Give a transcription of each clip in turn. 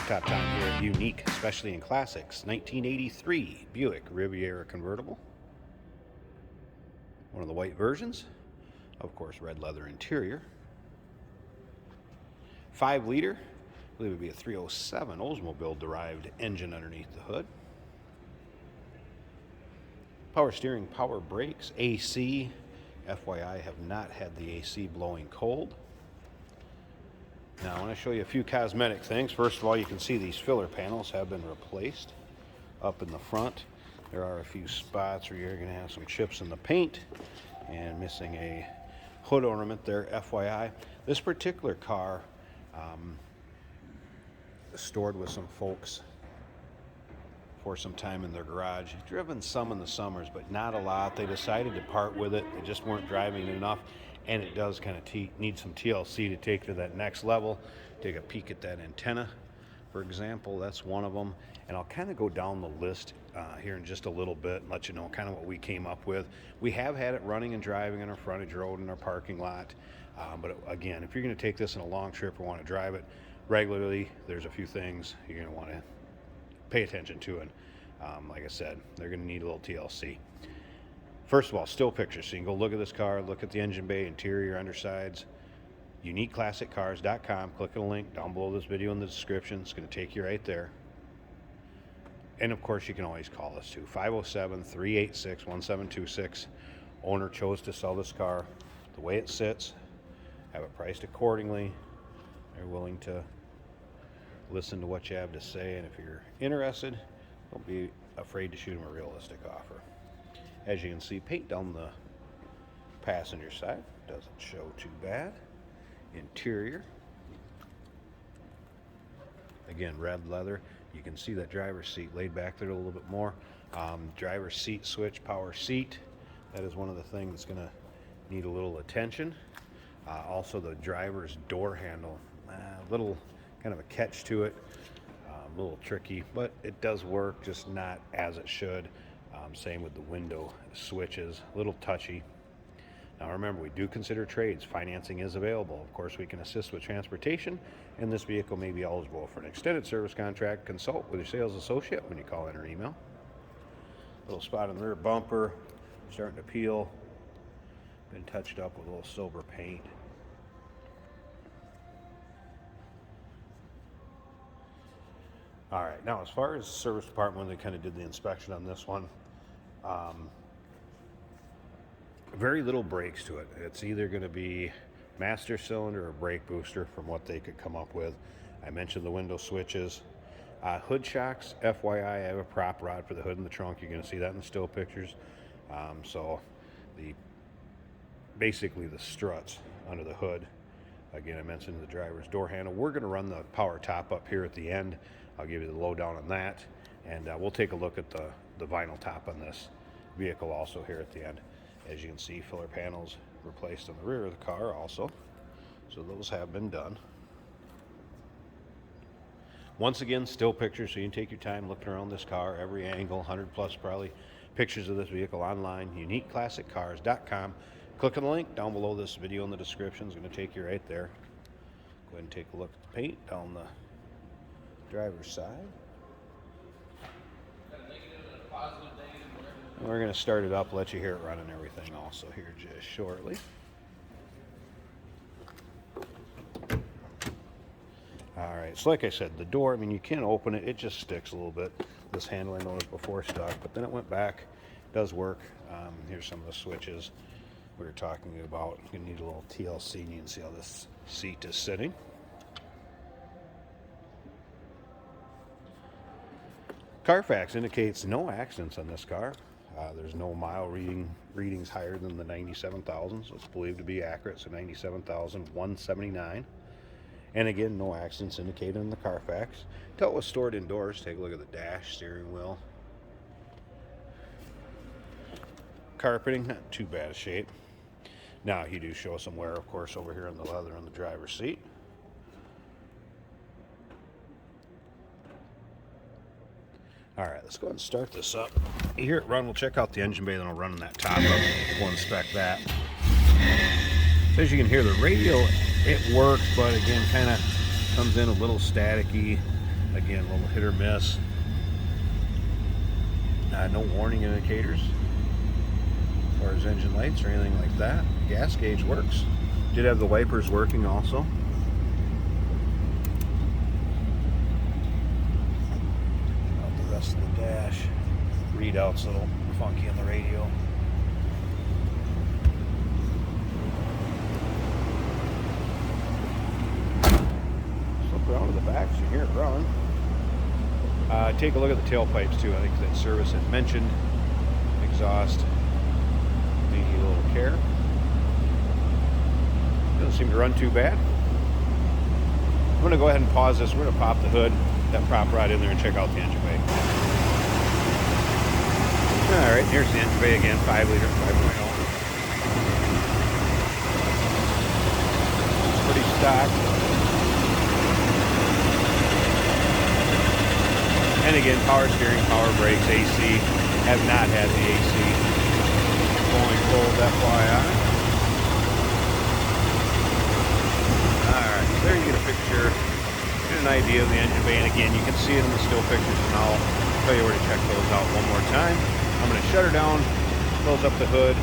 Top time here at Unique, especially in classics. 1983 Buick Riviera Convertible. One of the white versions. Of course, red leather interior. 5-liter, I believe it would be a 307 Oldsmobile derived engine underneath the hood. Power steering, power brakes, AC. FYI, have not had the AC blowing cold. Now I want to show you a few cosmetic things. First of all, you can see these filler panels have been replaced up in the front. There are a few spots where you're going to have some chips in the paint and missing a hood ornament there, FYI. This particular car stored with some folks for some time in their garage. Driven some in the summers, but not a lot. They decided to part with it. They just weren't driving it enough. And it does kind of need some TLC to take to that next level. Take a peek at that antenna, for example. That's one of them. And I'll kind of go down the list here in just a little bit and let you know kind of what we came up with. We have had it running and driving on our frontage road in our parking lot. But again, if you're going to take this in a long trip or want to drive it regularly, there's a few things you're going to want to pay attention to. And like I said, they're going to need a little TLC. First of all, still pictures. So you can go look at this car, look at the engine bay, interior, undersides. UniqueClassicCars.com. Click on the link down below this video in the description. It's going to take you right there. And of course, you can always call us too. 507-386-1726. Owner chose to sell this car the way it sits, have it priced accordingly. They're willing to listen to what you have to say. And if you're interested, don't be afraid to shoot them a realistic offer. As you can see, paint down the passenger side. Doesn't show too bad. Interior. Again, red leather. You can see that driver's seat laid back there a little bit more. Driver's seat switch, power seat. That is one of the things that's going to need a little attention. Also, the driver's door handle. A little kind of a catch to it. A little tricky, but it does work, just not as it should. Same with the window switches, a little touchy. Now remember, we do consider trades. Financing is available. Of course, we can assist with transportation, and this vehicle may be eligible for an extended service contract. Consult with your sales associate when you call in or email. Little spot on the rear bumper, starting to peel. Been touched up with a little silver paint. All right, now as far as the service department, when they kind of did the inspection on this one, very little brakes to it. It's either going to be master cylinder or brake booster from what they could come up with. I mentioned the window switches. Hood shocks, FYI, I have a prop rod for the hood and the trunk. You're going to see that in the still pictures. So basically the struts under the hood. Again, I mentioned the driver's door handle. We're going to run the power top up here at the end. I'll give you the lowdown on that, and we'll take a look at the vinyl top on this vehicle also here at the end. As you can see, filler panels replaced on the rear of the car also, so those have been done. Once again, still pictures, so you can take your time looking around this car, every angle, 100 plus probably pictures of this vehicle online. UniqueClassicCars.com. Click on the link down below this video in the description. It's going to take you right there. Go ahead and take a look at the paint down the driver's side. We're going to start it up, let you hear it running everything also here just shortly. All right, so like I said, the door, I mean, you can open it, it just sticks a little bit. This handle I noticed before stuck, but then it went back. It does work. Here's some of the switches we were talking about. You need a little TLC, and you can see how this seat is sitting. Carfax indicates no accidents on this car. There's no mile readings higher than the 97,000, so it's believed to be accurate, so 97,179. And again, no accidents indicated in the Carfax. Until it was stored indoors. Take a look at the dash, steering wheel. Carpeting, not too bad a shape. Now, you do show some wear, of course, over here on the leather on the driver's seat. All right, let's go ahead and start this up. You hear it run, we'll check out the engine bay, then I'll run on that top up. We'll inspect that. So as you can hear, the radio, it works, but again, kind of comes in a little staticky. Again, a little hit or miss. No warning indicators as far as engine lights or anything like that. Gas gauge works. Did have the wipers working also. Out the rest of the dash. Readouts a little funky on the radio. Slip around to the back so you hear it run. Take a look at the tailpipes too. I think that service had mentioned. Exhaust, the little care. Doesn't seem to run too bad. I'm going to go ahead and pause this. We're going to pop the hood, that prop rod in there, and check out the engine bay. Alright, here's the engine bay again, 5 liter, 5.0. It's pretty stock. And again, power steering, power brakes, AC. Have not had the AC going cold, FYI. Alright, so there you get a picture, get an idea of the engine bay. And again, you can see it in the still pictures, and I'll tell you where to check those out one more time. I'm going to shut her down, close up the hood,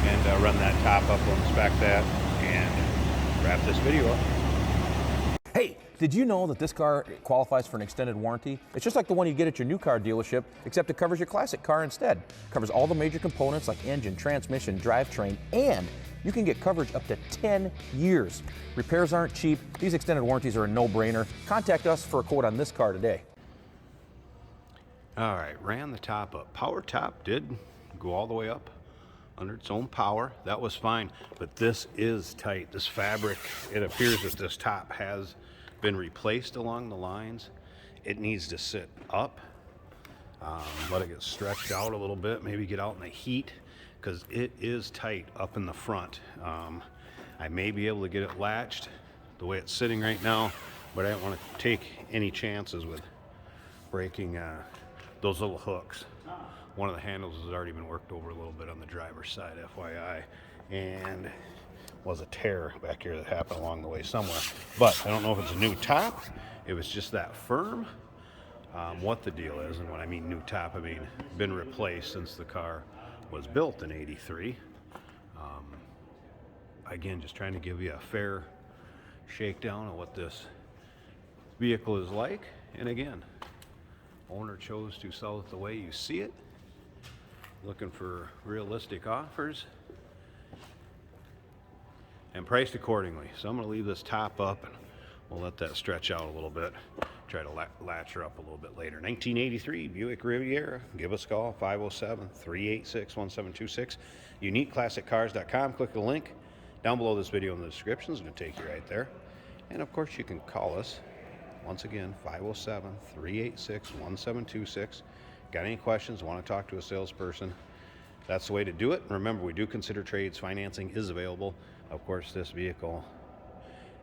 and run that top up, we'll inspect that, and wrap this video up. Hey, did you know that this car qualifies for an extended warranty? It's just like the one you get at your new car dealership, except it covers your classic car instead. It covers all the major components like engine, transmission, drivetrain, and you can get coverage up to 10 years. Repairs aren't cheap. These extended warranties are a no-brainer. Contact us for a quote on this car today. All right, ran the top up. Power top did go all the way up under its own power. That was fine, but this is tight. This fabric, it appears that this top has been replaced along the lines. It needs to sit up. Let it get stretched out a little bit, maybe get out in the heat, because it is tight up in the front. I may be able to get it latched the way it's sitting right now, but I don't want to take any chances with breaking those little hooks. One of the handles has already been worked over a little bit on the driver's side, FYI, and was a tear back here that happened along the way somewhere. But I don't know if it's a new top, if it's just that firm, what the deal is. And when I mean new top, I mean been replaced since the car was built in '83. Again, just trying to give you a fair shakedown of what this vehicle is like. And again, owner chose to sell it the way you see it. Looking for realistic offers and priced accordingly. So I'm going to leave this top up and we'll let that stretch out a little bit. Try to latch her up a little bit later. 1983 Buick Riviera. Give us a call, 507-386-1726. UniqueClassicCars.com. Click the link down below this video in the description. It's going to take you right there. And of course, you can call us. Once again, 507-386-1726. Got any questions, want to talk to a salesperson? That's the way to do it. Remember, we do consider trades. Financing is available. Of course, this vehicle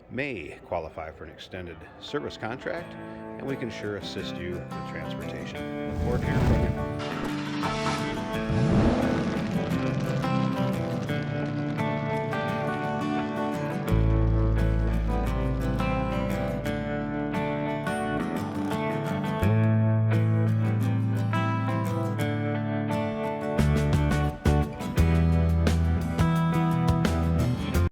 may qualify for an extended service contract, and we can sure assist you with transportation. Look forward to hearing from you.